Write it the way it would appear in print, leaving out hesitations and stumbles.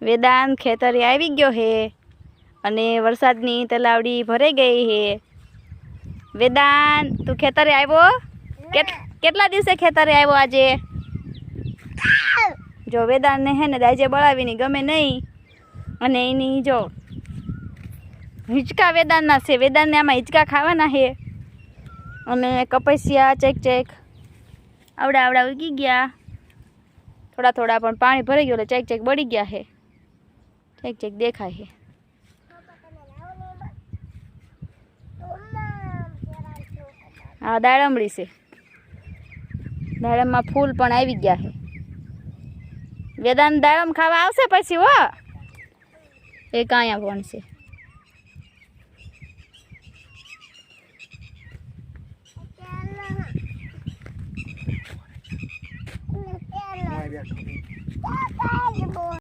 વેદાંત ખેતરે આવી ગયો હે અને વરસાદની તલાવડી ભરાઈ ગઈ હે। વેદાંત તું ખેતરે આવ્યો? કેટલા દિવસે ખેતરે આવ્યો આજે? જો વેદાંત ને હે ને દાજે બળાવીની ગમે નહીં અને એની જો હિંચકા વેદાંતના છે। વેદાંતને આમાં હિંચકા ખાવાના છે અને કપૈસિયા ચેક આવડા આવડા ઉગી ગયા, થોડા થોડા પણ પાણી ભરાઈ ગયું એટલે ચેક બળી ગયા છે। ચેક દેખાય છે। હા દાડમડી છે, દાડમમાં ફૂલ પણ આવી ગયા છે। વેદાંત દાડમ ખાવા આવશે પછી હો, એક અહીંયા પણ છે।